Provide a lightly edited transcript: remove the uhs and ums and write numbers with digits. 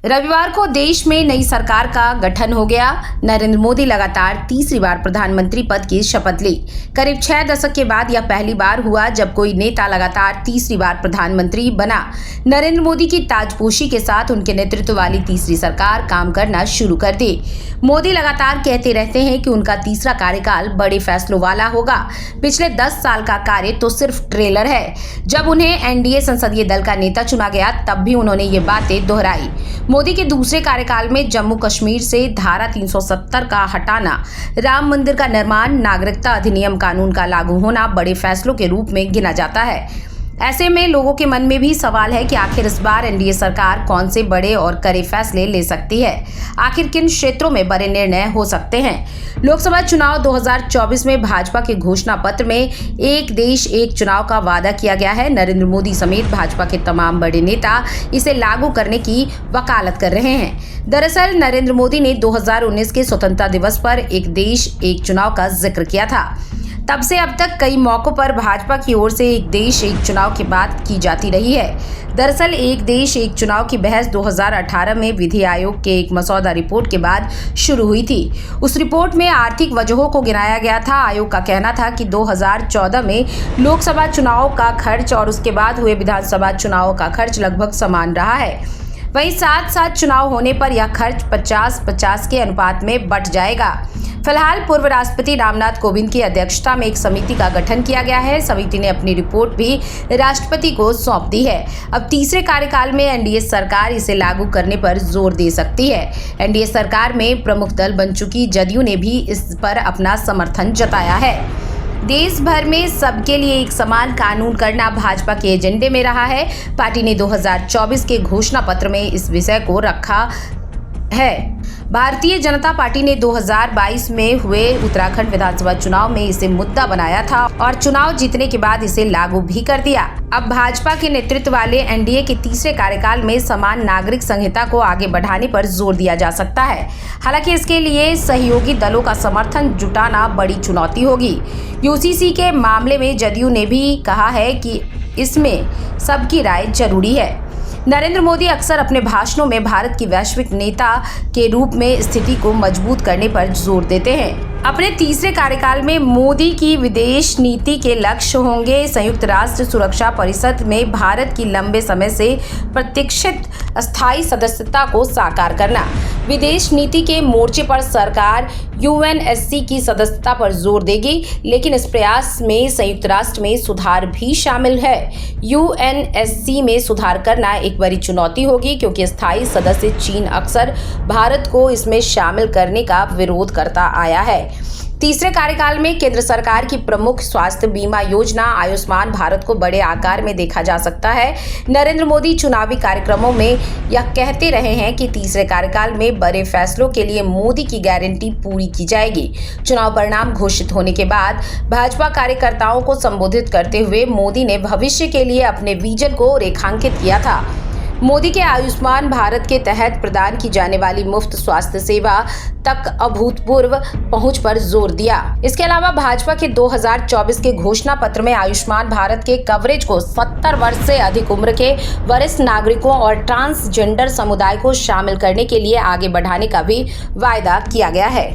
रविवार को देश में नई सरकार का गठन हो गया। नरेंद्र मोदी लगातार तीसरी बार प्रधानमंत्री पद की शपथ ली। करीब 6 दशक के बाद यह पहली बार हुआ जब कोई नेता लगातार तीसरी बार प्रधानमंत्री बना। नरेंद्र मोदी की ताजपोशी के साथ उनके नेतृत्व वाली तीसरी सरकार काम करना शुरू कर दी। मोदी लगातार कहते रहते हैं कि उनका तीसरा कार्यकाल बड़े फैसलों वाला होगा। पिछले 10 साल का कार्य तो सिर्फ ट्रेलर है। जब उन्हें एनडीए संसदीय दल का नेता चुना गया तब भी उन्होंने ये बातें दोहराई। मोदी के दूसरे कार्यकाल में जम्मू कश्मीर से धारा 370 का हटाना, राम मंदिर का निर्माण, नागरिकता अधिनियम कानून का लागू होना बड़े फैसलों के रूप में गिना जाता है। ऐसे में लोगों के मन में भी सवाल है कि आखिर इस बार एनडीए सरकार कौन से बड़े और कड़े फैसले ले सकती है। आखिर किन क्षेत्रों में बड़े निर्णय हो सकते हैं। लोकसभा चुनाव 2024 में भाजपा के घोषणा पत्र में एक देश एक चुनाव का वादा किया गया है। नरेंद्र मोदी समेत भाजपा के तमाम बड़े नेता इसे लागू करने की वकालत कर रहे हैं। दरअसल नरेंद्र मोदी ने 2019 के स्वतंत्रता दिवस पर एक देश एक चुनाव का जिक्र किया था। तब से अब तक कई मौकों पर भाजपा की ओर से एक देश एक चुनाव की बात की जाती रही है। दरअसल एक देश एक चुनाव की बहस 2018 में विधि आयोग के एक मसौदा रिपोर्ट के बाद शुरू हुई थी। उस रिपोर्ट में आर्थिक वजहों को गिनाया गया था। आयोग का कहना था कि 2014 में लोकसभा चुनाव का खर्च और उसके बाद हुए विधानसभा चुनाव का खर्च लगभग समान रहा है। वहीं साथ साथ चुनाव होने पर यह खर्च 50-50 के अनुपात में बंट जाएगा। फिलहाल पूर्व राष्ट्रपति रामनाथ कोविंद की अध्यक्षता में एक समिति का गठन किया गया है। समिति ने अपनी रिपोर्ट भी राष्ट्रपति को सौंप दी है। अब तीसरे कार्यकाल में एनडीए सरकार इसे लागू करने पर जोर दे सकती है। एनडीए सरकार में प्रमुख दल बन चुकी जदयू ने भी इस पर अपना समर्थन जताया है। देश भर में सबके लिए एक समान कानून करना भाजपा के एजेंडे में रहा है। पार्टी ने 2024 के घोषणा पत्र में इस विषय को रखा है। भारतीय जनता पार्टी ने 2022 में हुए उत्तराखंड विधानसभा चुनाव में इसे मुद्दा बनाया था और चुनाव जीतने के बाद इसे लागू भी कर दिया। अब भाजपा के नेतृत्व वाले एनडीए के तीसरे कार्यकाल में समान नागरिक संहिता को आगे बढ़ाने पर जोर दिया जा सकता है। हालांकि इसके लिए सहयोगी दलों का समर्थन जुटाना बड़ी चुनौती होगी। यूसीसी के मामले में जदयू ने भी कहा है कि इसमें सबकी राय जरूरी है। नरेंद्र मोदी अक्सर अपने भाषणों में भारत की वैश्विक नेता के रूप में स्थिति को मजबूत करने पर जोर देते हैं। अपने तीसरे कार्यकाल में मोदी की विदेश नीति के लक्ष्य होंगे संयुक्त राष्ट्र सुरक्षा परिषद में भारत की लंबे समय से प्रतीक्षित अस्थायी सदस्यता को साकार करना। विदेश नीति के मोर्चे पर सरकार यूएनएससी की सदस्यता पर जोर देगी, लेकिन इस प्रयास में संयुक्त राष्ट्र में सुधार भी शामिल है। यूएनएससी में सुधार करना एक बड़ी चुनौती होगी क्योंकि स्थायी सदस्य चीन अक्सर भारत को इसमें शामिल करने का विरोध करता आया है। तीसरे कार्यकाल में केंद्र सरकार की प्रमुख स्वास्थ्य बीमा योजना आयुष्मान भारत को बड़े आकार में देखा जा सकता है। नरेंद्र मोदी चुनावी कार्यक्रमों में यह कहते रहे हैं कि तीसरे कार्यकाल में बड़े फैसलों के लिए मोदी की गारंटी पूरी की जाएगी। चुनाव परिणाम घोषित होने के बाद भाजपा कार्यकर्ताओं को संबोधित करते हुए मोदी ने भविष्य के लिए अपने विजन को रेखांकित किया था। मोदी के आयुष्मान भारत के तहत प्रदान की जाने वाली मुफ्त स्वास्थ्य सेवा तक अभूतपूर्व पहुंच पर जोर दिया। इसके अलावा भाजपा के 2024 के घोषणा पत्र में आयुष्मान भारत के कवरेज को 70 वर्ष से अधिक उम्र के वरिष्ठ नागरिकों और ट्रांसजेंडर समुदाय को शामिल करने के लिए आगे बढ़ाने का भी वायदा किया गया है।